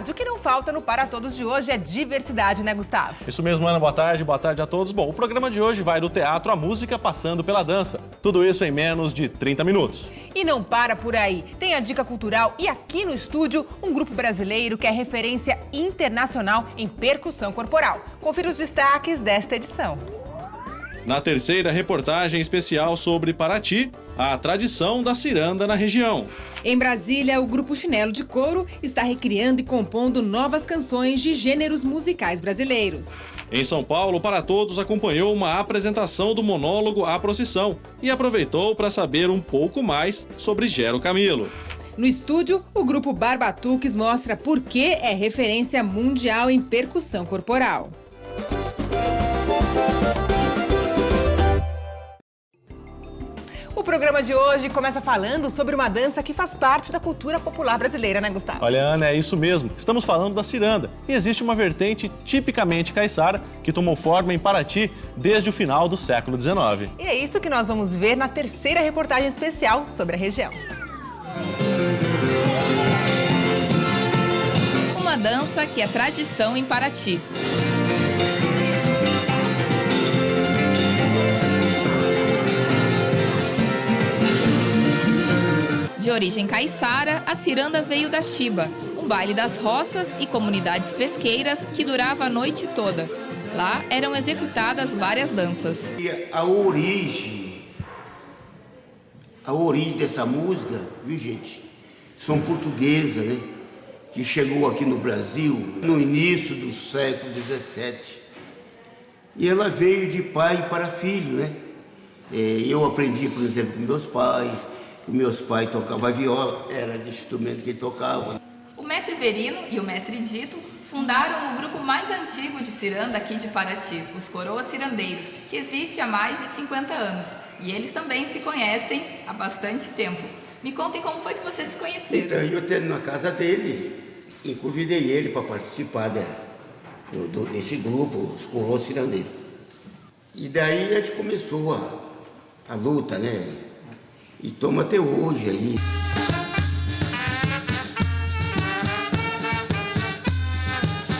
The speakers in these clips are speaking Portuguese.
O que não falta no Para Todos de hoje é diversidade, né, Gustavo? Isso mesmo, Ana. Boa tarde a todos. Bom, o programa de hoje vai do teatro à música, passando pela dança. Tudo isso em menos de 30 minutos. E não para por aí. Tem a dica cultural e aqui no estúdio, um grupo brasileiro que é referência internacional em percussão corporal. Confira os destaques desta edição. Na terceira reportagem especial sobre Paraty, a tradição da ciranda na região. Em Brasília, o grupo Chinelo de Couro está recriando e compondo novas canções de gêneros musicais brasileiros. Em São Paulo, Para Todos acompanhou uma apresentação do monólogo A Procissão e aproveitou para saber um pouco mais sobre Gero Camilo. No estúdio, o grupo Barbatuques mostra por que é referência mundial em percussão corporal. O programa de hoje começa falando sobre uma dança que faz parte da cultura popular brasileira, né, Gustavo? Olha, Ana, é isso mesmo. Estamos falando da ciranda. E existe uma vertente tipicamente caiçara que tomou forma em Paraty desde o final do século XIX. E é isso que nós vamos ver na terceira reportagem especial sobre a região. Uma dança que é tradição em Paraty. De origem caiçara, a ciranda veio da Chiba, um baile das roças e comunidades pesqueiras que durava a noite toda. Lá eram executadas várias danças. A origem dessa música, viu, gente? São portuguesa, né? Que chegou aqui no Brasil no início do século XVII. E ela veio de pai para filho, né? Eu aprendi, por exemplo, com meus pais. Meus pais tocavam viola, era de instrumento que tocavam. O mestre Verino e o mestre Dito fundaram o grupo mais antigo de ciranda aqui de Paraty, os Coroas Cirandeiros, que existe há mais de 50 anos. E eles também se conhecem há bastante tempo. Me contem como foi que vocês se conheceram. Então, eu tendo na casa dele e convidei ele para participar desse grupo, os Coroas Cirandeiros. E daí a gente começou a luta, né? E toma até hoje aí.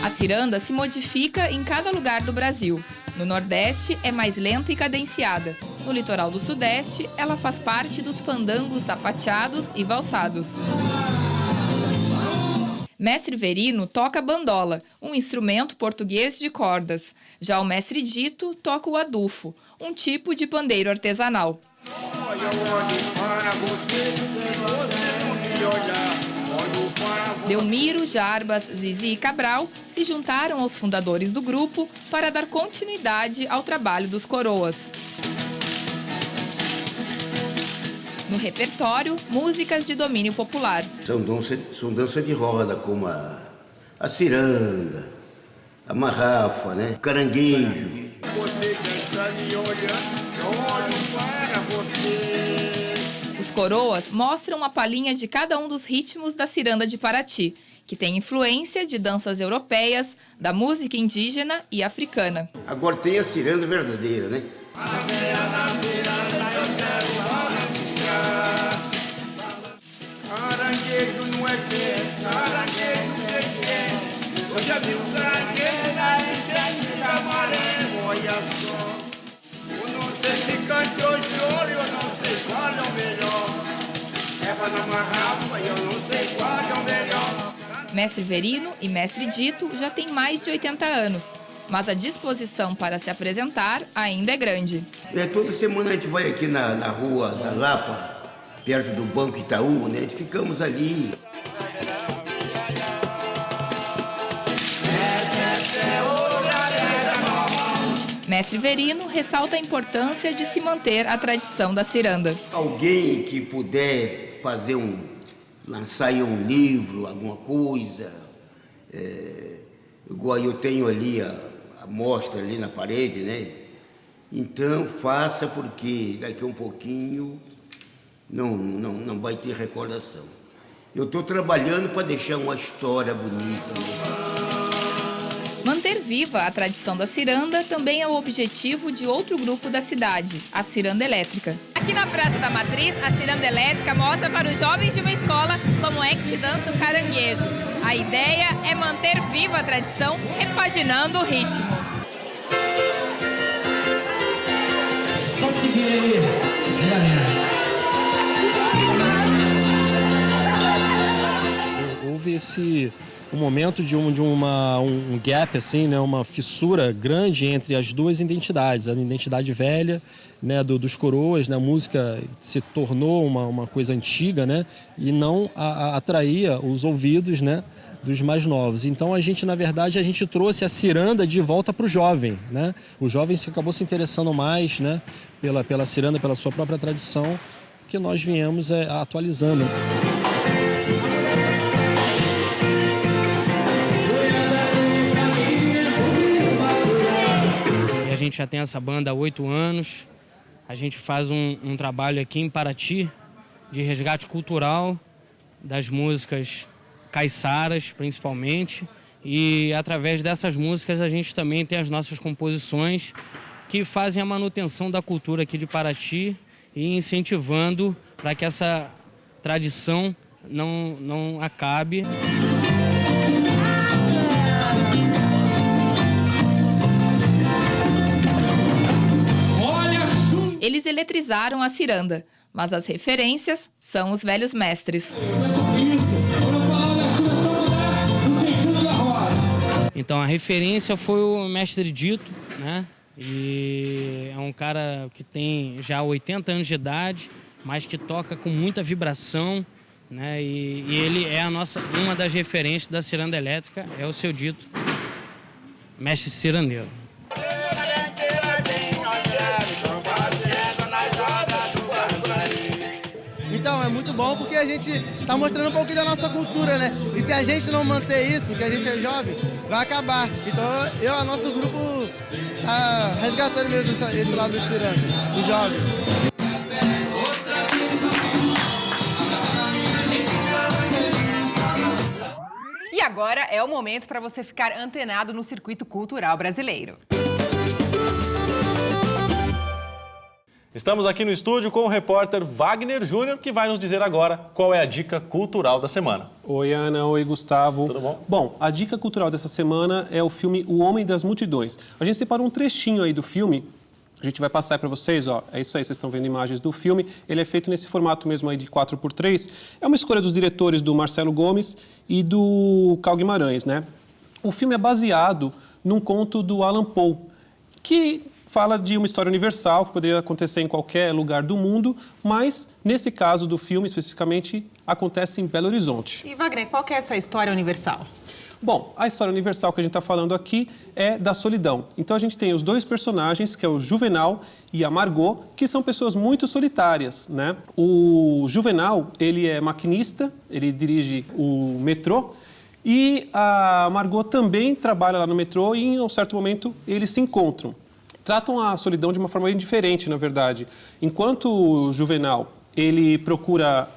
A ciranda se modifica em cada lugar do Brasil. No Nordeste é mais lenta e cadenciada. No litoral do Sudeste, ela faz parte dos fandangos sapateados e valsados. Mestre Verino toca bandola, um instrumento português de cordas. Já o mestre Dito toca o adufo, um tipo de pandeiro artesanal. Delmiro, Jarbas, Zizi e Cabral se juntaram aos fundadores do grupo para dar continuidade ao trabalho dos coroas. No repertório, músicas de domínio popular. São danças de roda, como a ciranda, a marrafa, né? O caranguejo. Os coroas mostram uma palhinha de cada um dos ritmos da ciranda de Paraty, que tem influência de danças europeias, da música indígena e africana. Agora tem a ciranda verdadeira, né? Caranguejo não é quem, caranguejo é. Eu já vi um caranguejo na enchente da maré, olha só. Eu não sei se cante ou choro, eu não sei qual é o melhor. Eva na marrafa, eu não sei qual é o melhor. Mestre Verino e mestre Dito já têm mais de 80 anos, mas a disposição para se apresentar ainda é grande. Toda semana a gente vai aqui na rua da Lapa, perto do Banco Itaú, né? Ficamos ali. Mestre Verino ressalta a importância de se manter a tradição da ciranda. Alguém que puder lançar aí um livro, alguma coisa, igual eu tenho ali a mostra ali na parede, né? Então faça, porque daqui a um pouquinho não vai ter recordação. Eu estou trabalhando para deixar uma história bonita. Manter viva a tradição da ciranda também é o objetivo de outro grupo da cidade, a Ciranda Elétrica. Aqui na Praça da Matriz, a Ciranda Elétrica mostra para os jovens de uma escola como é que se dança o caranguejo. A ideia é manter viva a tradição, repaginando o ritmo. Só seguir aí, galera. Houve um momento de um gap, assim, né, uma fissura grande entre as duas identidades. A identidade velha, né, dos coroas, né, a música se tornou uma coisa antiga, né, e não atraía os ouvidos, né, dos mais novos. Então a gente, na verdade, trouxe a ciranda de volta para o jovem, né? O jovem acabou se interessando mais, né, pela ciranda, pela sua própria tradição, que nós viemos atualizando. A gente já tem essa banda há 8 anos. A gente faz um trabalho aqui em Paraty de resgate cultural das músicas caiçaras, principalmente. E através dessas músicas a gente também tem as nossas composições que fazem a manutenção da cultura aqui de Paraty e incentivando para que essa tradição não acabe. Eles eletrizaram a ciranda, mas as referências são os velhos mestres. Então a referência foi o Mestre Dito, né? E é um cara que tem já 80 anos de idade, mas que toca com muita vibração, né? E ele é uma das referências da ciranda elétrica, é o Seu Dito, mestre cirandeiro. Então, é muito bom porque a gente está mostrando um pouquinho da nossa cultura, né? E se a gente não manter isso, que a gente é jovem, vai acabar. Então, nosso grupo tá resgatando mesmo esse lado do ciranda, dos jovens. E agora é o momento para você ficar antenado no circuito cultural brasileiro. Estamos aqui no estúdio com o repórter Wagner Júnior, que vai nos dizer agora qual é a dica cultural da semana. Oi, Ana. Oi, Gustavo. Tudo bom? Bom, a dica cultural dessa semana é o filme O Homem das Multidões. A gente separou um trechinho aí do filme. A gente vai passar para vocês, ó. É isso aí, vocês estão vendo imagens do filme. Ele é feito nesse formato mesmo aí de 4x3. É uma escolha dos diretores do Marcelo Gomes e do Cal Guimarães, né? O filme é baseado num conto do Allan Poe, que fala de uma história universal que poderia acontecer em qualquer lugar do mundo, mas, nesse caso do filme, especificamente, acontece em Belo Horizonte. E, Wagner, qual que é essa história universal? Bom, a história universal que a gente está falando aqui é da solidão. Então, a gente tem os dois personagens, que é o Juvenal e a Margot, que são pessoas muito solitárias, né? O Juvenal, ele é maquinista, ele dirige o metrô, e a Margot também trabalha lá no metrô e, em um certo momento, eles se encontram. Tratam a solidão de uma forma bem diferente, na verdade. Enquanto o Juvenal, ele procura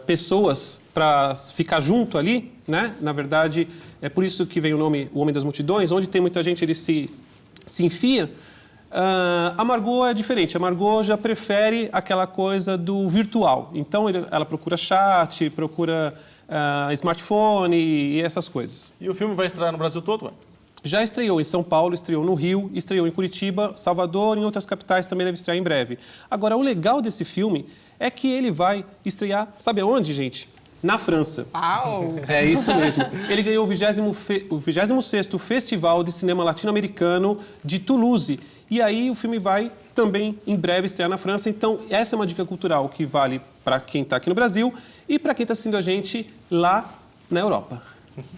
pessoas para ficar junto ali, né? Na verdade, é por isso que vem o nome O Homem das Multidões, onde tem muita gente, ele se enfia. A Margot é diferente. A Margot já prefere aquela coisa do virtual. Então, ela procura chat, procura smartphone e essas coisas. E o filme vai estrear no Brasil todo, mano? Já estreou em São Paulo, estreou no Rio, estreou em Curitiba, Salvador e em outras capitais também deve estrear em breve. Agora, o legal desse filme é que ele vai estrear, sabe aonde, gente? Na França. Uau! É isso mesmo. Ele ganhou o 26º Festival de Cinema Latino-Americano de Toulouse. E aí o filme vai também, em breve, estrear na França. Então, essa é uma dica cultural que vale para quem está aqui no Brasil e para quem está assistindo a gente lá na Europa.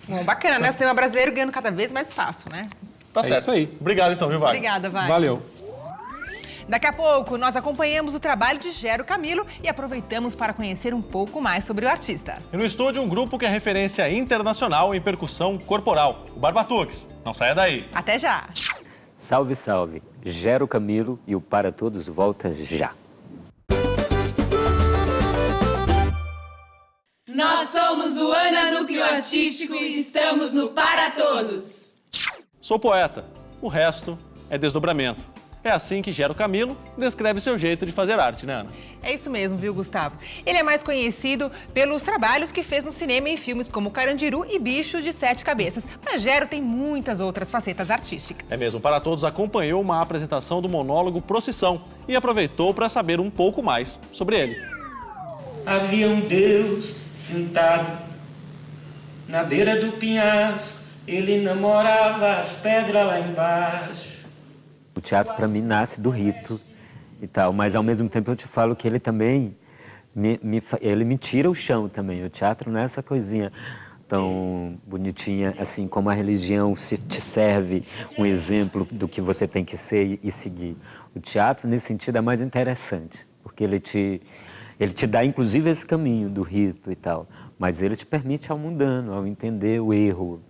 Bom, bacana, né? O cinema brasileiro ganhando cada vez mais espaço, né? Tá certo. Isso aí. Obrigado, então, viu, Wagner? Obrigada, Wagner. Valeu. Daqui a pouco, nós acompanhamos o trabalho de Gero Camilo e aproveitamos para conhecer um pouco mais sobre o artista. E no estúdio, um grupo que é referência internacional em percussão corporal, o Barbatux. Não saia daí. Até já! Salve, salve. Gero Camilo e o Para Todos volta já. Nós somos o Ana Núcleo Artístico e estamos no Para Todos. Sou poeta. O resto é desdobramento. É assim que Gero Camilo descreve seu jeito de fazer arte, né, Ana? É isso mesmo, viu, Gustavo? Ele é mais conhecido pelos trabalhos que fez no cinema em filmes como Carandiru e Bicho de Sete Cabeças. Mas Gero tem muitas outras facetas artísticas. É mesmo, Para Todos acompanhou uma apresentação do monólogo Procissão e aproveitou para saber um pouco mais sobre ele. Havia um Deus sentado na beira do penhasco, ele namorava as pedras lá embaixo. O teatro, para mim, nasce do rito e tal, mas ao mesmo tempo eu te falo que ele também ele me tira o chão também. O teatro não é essa coisinha tão bonitinha, assim como a religião te serve um exemplo do que você tem que ser e seguir. O teatro, nesse sentido, é mais interessante, porque ele te dá, inclusive, esse caminho do rito e tal, mas ele te permite ao mundano, ao entender o erro,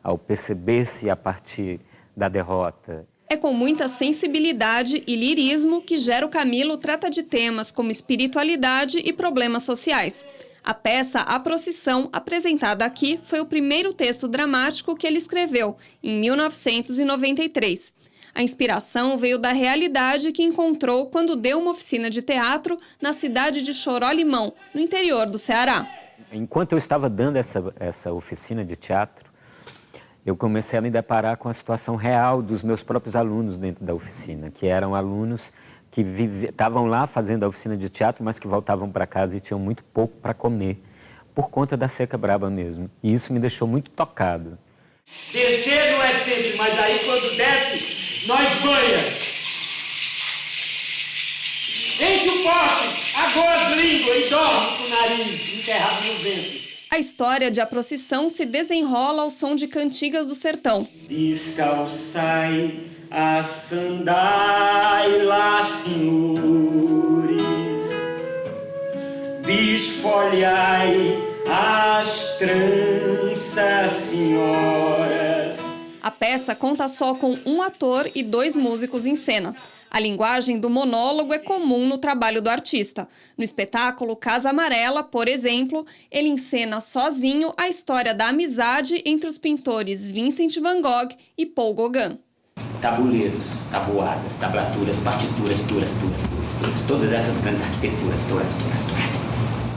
ao perceber-se a partir da derrota. É com muita sensibilidade e lirismo que Gero Camilo trata de temas como espiritualidade e problemas sociais. A peça A Procissão, apresentada aqui, foi o primeiro texto dramático que ele escreveu, em 1993. A inspiração veio da realidade que encontrou quando deu uma oficina de teatro na cidade de Choró-Limão, no interior do Ceará. Enquanto eu estava dando essa oficina de teatro, eu comecei a me deparar com a situação real dos meus próprios alunos dentro da oficina, que eram alunos que estavam lá fazendo a oficina de teatro, mas que voltavam para casa e tinham muito pouco para comer, por conta da seca braba mesmo. E isso me deixou muito tocado. Descer não é sempre, mas aí quando desce, nós banha. Enche o pote, agoa as línguas e dorme com o nariz enterrado no vento. A história de A Procissão se desenrola ao som de cantigas do sertão. Descalçai a sandália, senhores, desfolhai as tranças, senhoras. A peça conta só com um ator e 2 músicos em cena. A linguagem do monólogo é comum no trabalho do artista. No espetáculo Casa Amarela, por exemplo, ele encena sozinho a história da amizade entre os pintores Vincent van Gogh e Paul Gauguin. Tabuleiros, tabuadas, tablaturas, partituras, todas essas grandes arquiteturas, todas.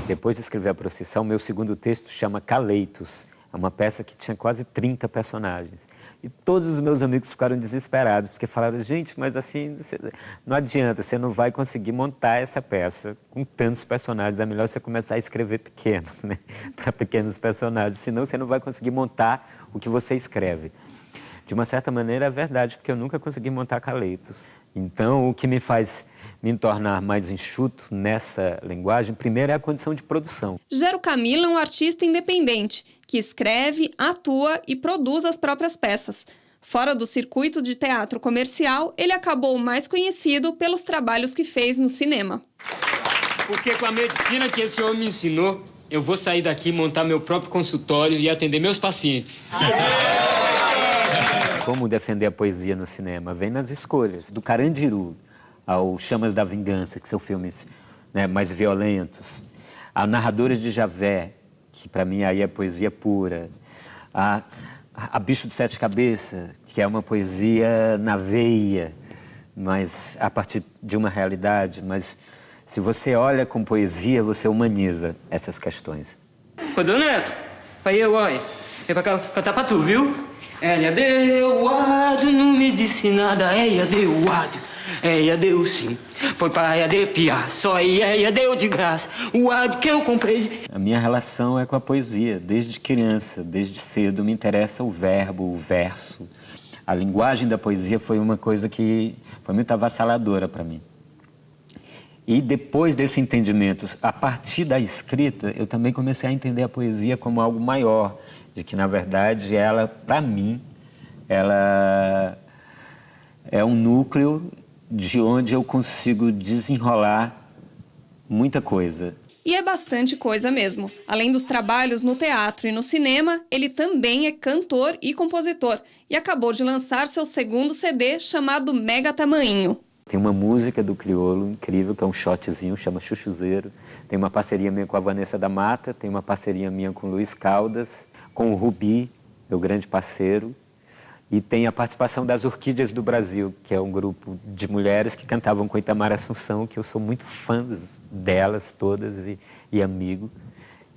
Depois de escrever A Procissão, meu segundo texto chama Caleitos. É uma peça que tinha quase 30 personagens. E todos os meus amigos ficaram desesperados, porque falaram, gente, mas assim, não adianta, você não vai conseguir montar essa peça com tantos personagens, é melhor você começar a escrever pequeno, né? Para pequenos personagens, senão você não vai conseguir montar o que você escreve. De uma certa maneira é verdade, porque eu nunca consegui montar Caleitos. Então, o que me faz me tornar mais enxuto nessa linguagem, primeiro é a condição de produção. Gero Camilo é um artista independente, que escreve, atua e produz as próprias peças. Fora do circuito de teatro comercial, ele acabou mais conhecido pelos trabalhos que fez no cinema. Porque com a medicina que esse homem me ensinou, eu vou sair daqui, montar meu próprio consultório e atender meus pacientes. Como defender a poesia no cinema? Vem nas escolhas. Do Carandiru ao Chamas da Vingança, que são filmes, né, mais violentos. A Narradores de Javé, que para mim aí é poesia pura. A Bicho de Sete Cabeças, que é uma poesia na veia, mas a partir de uma realidade. Mas se você olha com poesia, você humaniza essas questões. Ô, Dom Neto, aí eu, olha, vem pra cá cantar pra tu, viu? Ela deu áudio, não me disse nada. Ela deu áudio, ela deu sim. Foi pra ela de piar, só ela deu de graça o áudio que eu comprei. A minha relação é com a poesia, desde criança, desde cedo. Me interessa o verbo, o verso. A linguagem da poesia foi uma coisa que foi muito avassaladora para mim. E depois desse entendimento, a partir da escrita, eu também comecei a entender a poesia como algo maior. De que, na verdade, ela, para mim, ela é um núcleo de onde eu consigo desenrolar muita coisa. E é bastante coisa mesmo. Além dos trabalhos no teatro e no cinema, ele também é cantor e compositor. E acabou de lançar seu segundo CD, chamado Mega Tamanho. Tem uma música do Criolo incrível, que é um shotzinho, chama Chuchuzeiro. Tem uma parceria minha com a Vanessa da Mata, tem uma parceria minha com o Luiz Caldas, com o Rubi, meu grande parceiro. E tem a participação das Orquídeas do Brasil, que é um grupo de mulheres que cantavam com Itamar Assunção, que eu sou muito fã delas todas e amigo.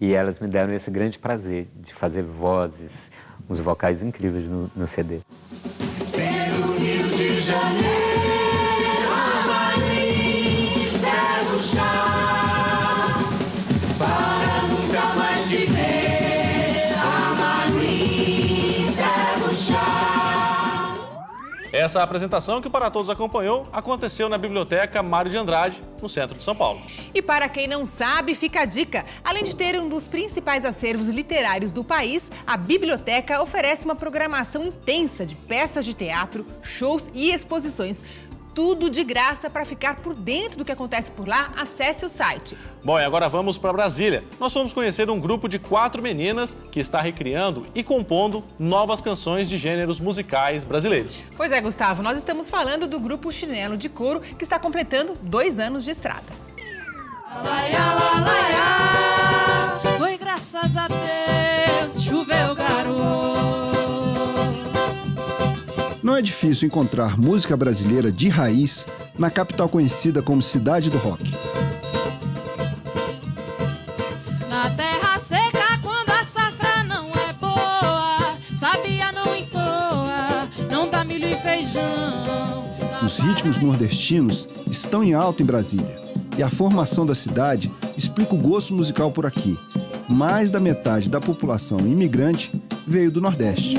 E elas me deram esse grande prazer de fazer vozes, uns vocais incríveis no CD. Pelo Rio de Janeiro, Amarim, pega o chá, para nunca mais te ver, Amarim, pega o chá. Essa apresentação, que o Para Todos acompanhou, aconteceu na Biblioteca Mário de Andrade, no centro de São Paulo. E para quem não sabe, fica a dica. Além de ter um dos principais acervos literários do país, a biblioteca oferece uma programação intensa de peças de teatro, shows e exposições. Tudo de graça. Para ficar por dentro do que acontece por lá, acesse o site. Bom, e agora vamos para Brasília. Nós fomos conhecer um grupo de 4 meninas que está recriando e compondo novas canções de gêneros musicais brasileiros. Pois é, Gustavo, nós estamos falando do grupo Chinelo de Couro, que está completando 2 anos de estrada. Foi graças a Deus, choveu garoto. Não é difícil encontrar música brasileira de raiz na capital conhecida como Cidade do Rock. Na terra seca, quando a safra não é boa, sabia não entoa, não dá milho e feijão. Os ritmos nordestinos estão em alta em Brasília e a formação da cidade explica o gosto musical por aqui. Mais da metade da população imigrante veio do Nordeste.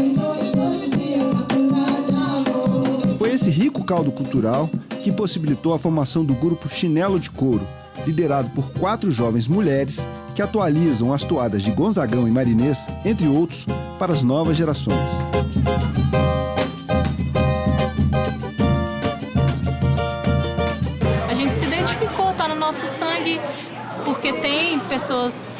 Foi esse rico caldo cultural que possibilitou a formação do grupo Chinelo de Couro, liderado por 4 jovens mulheres que atualizam as toadas de Gonzagão e Marinês, entre outros, para as novas gerações. A gente se identificou, tá no nosso sangue, porque tem pessoas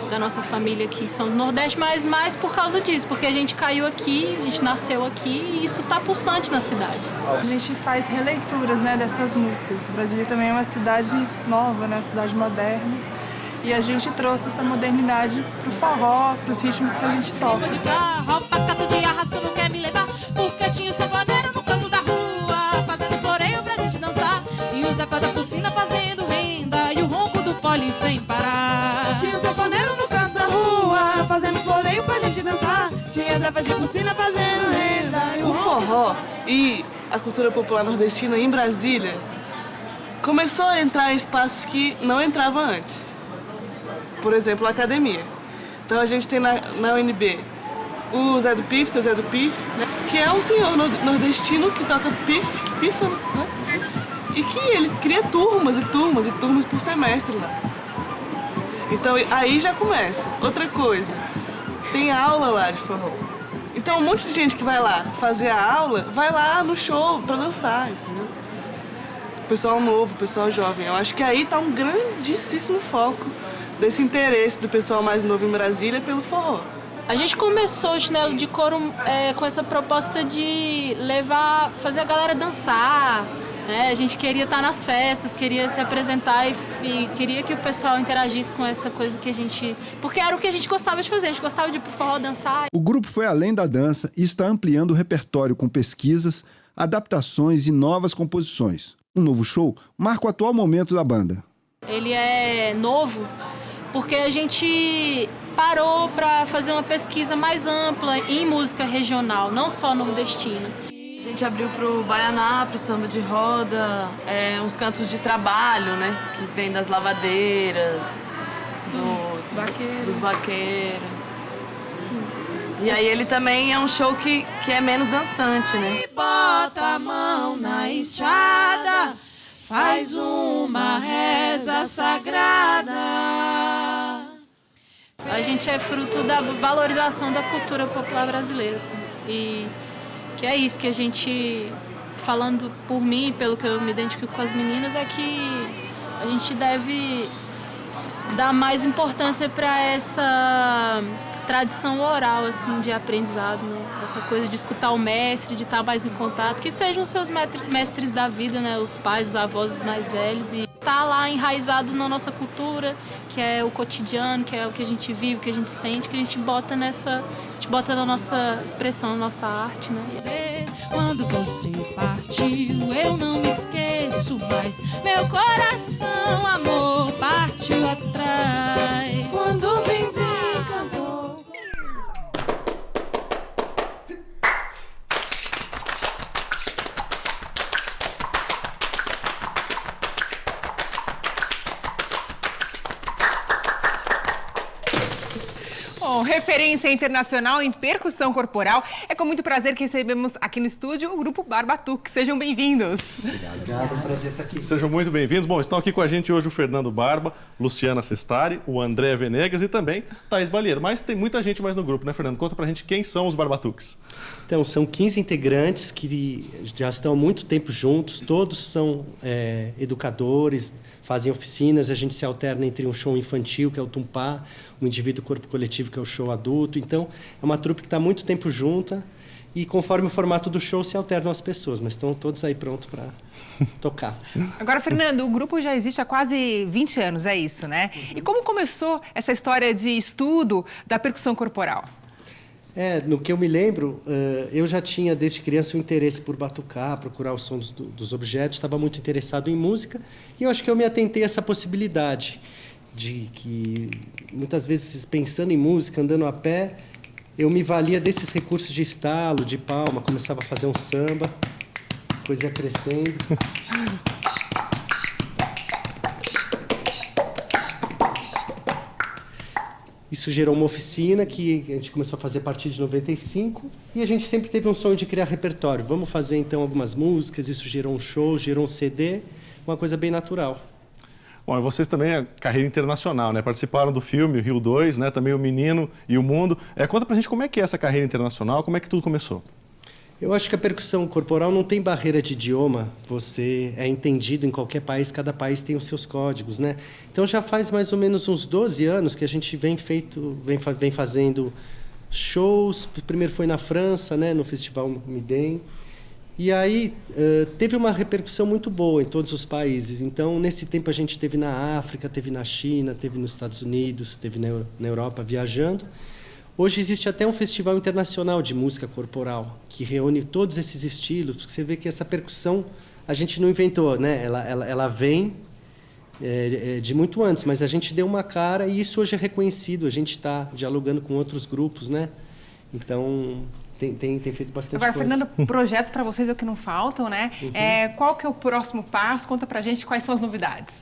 da nossa família que são do Nordeste, mas mais por causa disso, porque a gente caiu aqui, a gente nasceu aqui e isso tá pulsante na cidade. A gente faz releituras, né, dessas músicas. Brasília também é uma cidade nova, né, uma cidade moderna. E a gente trouxe essa modernidade pro forró, pros ritmos que a gente toca. De arrasto não quer me levar, porque tinha o sanfoneiro no canto da rua, fazendo floreio pra gente dançar. E o Zé da Pulsina fazendo renda, e o ronco do pole sem parar. Tinha o sanfoneiro no canto da rua, fazendo floreio pra gente dançar. Tinha Zé de Pulsina fazendo renda. O forró e a cultura popular nordestina em Brasília começou a entrar em espaços que não entrava antes. Por exemplo, a academia. Então a gente tem na UNB o Zé do Pif, seu Zé do Pif, né? Que é um senhor nordestino que toca pífano, né? E que ele cria turmas e turmas e turmas por semestre lá. Então aí já começa. Outra coisa, tem aula lá de forró. Então um monte de gente que vai lá fazer a aula, vai lá no show pra dançar, entendeu? Pessoal novo, pessoal jovem. Eu acho que aí tá um grandíssimo foco desse interesse do pessoal mais novo em Brasília pelo forró. A gente começou o Chinelo de Couro com essa proposta de fazer a galera dançar, né? A gente queria estar nas festas, queria se apresentar e queria que o pessoal interagisse com essa coisa que a gente... Porque era o que a gente gostava de fazer, a gente gostava de ir pro forró dançar. O grupo foi além da dança e está ampliando o repertório com pesquisas, adaptações e novas composições. Um novo show marca o atual momento da banda. Ele é novo porque a gente parou para fazer uma pesquisa mais ampla em música regional, não só nordestina. A gente abriu pro baianá, pro samba de roda, uns cantos de trabalho, né? Que vem das lavadeiras, dos vaqueiros. Sim. E aí ele também é um show que é menos dançante, né? Bota a mão na enxada, faz uma reza sagrada. A gente é fruto da valorização da cultura popular brasileira, assim. E que é isso que a gente, falando por mim, pelo que eu me identifico com as meninas, é que a gente deve dar mais importância para essa tradição oral, assim, de aprendizado, né? Essa coisa de escutar o mestre, de estar mais em contato, que sejam os seus mestres da vida, né? Os pais, os avós, os mais velhos. Tá lá enraizado na nossa cultura, que é o cotidiano, que é o que a gente vive, o que a gente sente, que a gente bota na nossa expressão, na nossa arte, né? Quando você partiu, eu não me esqueço mais. Meu coração, amor, partiu atrás. Quando vem cantou. Bom, referência internacional em percussão corporal. É com muito prazer que recebemos aqui no estúdio o grupo Barbatuques. Sejam bem-vindos. Obrigado, é um prazer estar aqui. Sejam muito bem-vindos. Bom, estão aqui com a gente hoje o Fernando Barba, Luciana Sestari, o André Venegas e também Thaís Balheiro. Mas tem muita gente mais no grupo, né, Fernando? Conta pra gente quem são os Barbatuques. Então, são 15 integrantes que já estão há muito tempo juntos. Todos são educadores, fazem oficinas, a gente se alterna entre um show infantil, que é o Tumpá, um indivíduo corpo coletivo, que é o show adulto. Então, é uma trupe que está há muito tempo junta e conforme o formato do show se alternam as pessoas, mas estão todos aí prontos para tocar. Agora, Fernando, o grupo já existe há quase 20 anos, é isso, né? E como começou essa história de estudo da percussão corporal? No que eu me lembro, eu já tinha desde criança um interesse por batucar, procurar os sons dos objetos, estava muito interessado em música e eu acho que eu me atentei a essa possibilidade de que, muitas vezes, pensando em música, andando a pé, eu me valia desses recursos de estalo, de palma, começava a fazer um samba, coisa ia crescendo. Isso gerou uma oficina que a gente começou a fazer a partir de 95 e a gente sempre teve um sonho de criar repertório. Vamos fazer então algumas músicas, isso gerou um show, gerou um CD, uma coisa bem natural. Bom, e vocês também é carreira internacional, né? Participaram do filme Rio 2, né? Também O Menino e o Mundo. Conta pra gente como é que é essa carreira internacional, como é que tudo começou? Eu acho que a percussão corporal não tem barreira de idioma, você é entendido em qualquer país, cada país tem os seus códigos, né? Então já faz mais ou menos uns 12 anos que a gente vem fazendo shows, primeiro foi na França, né, no Festival Midem, e aí teve uma repercussão muito boa em todos os países. Então nesse tempo a gente teve na África, teve na China, teve nos Estados Unidos, teve na Europa viajando. Hoje existe até um festival internacional de música corporal, que reúne todos esses estilos, porque você vê que essa percussão a gente não inventou, né? Ela vem de muito antes, mas a gente deu uma cara e isso hoje é reconhecido, a gente está dialogando com outros grupos, né? Então, tem feito bastante Agora, coisa. Fernando, projetos para vocês é o que não faltam, né? Uhum. Qual que é o próximo passo? Conta pra gente quais são as novidades.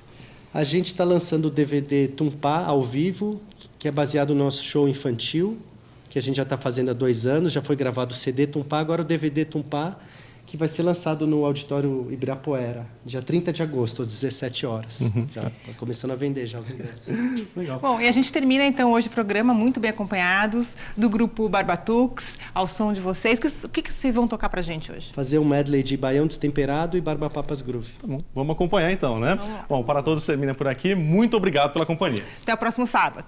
A gente está lançando o DVD Tumpá ao vivo, que é baseado no nosso show infantil, que a gente já está fazendo há 2 anos, já foi gravado o CD Tumpá, agora o DVD Tumpá, que vai ser lançado no Auditório Ibirapuera, dia 30 de agosto, às 17 horas. Já tá começando a vender já os ingressos. Legal. Bom, e a gente termina então hoje o programa muito bem acompanhados do grupo Barbatuques, ao som de vocês. O que vocês vão tocar pra gente hoje? Fazer um medley de Baião Destemperado e Barba Papas Groove. Tá bom, vamos acompanhar então, né? Bom, Para Todos termina por aqui. Muito obrigado pela companhia. Até o próximo sábado.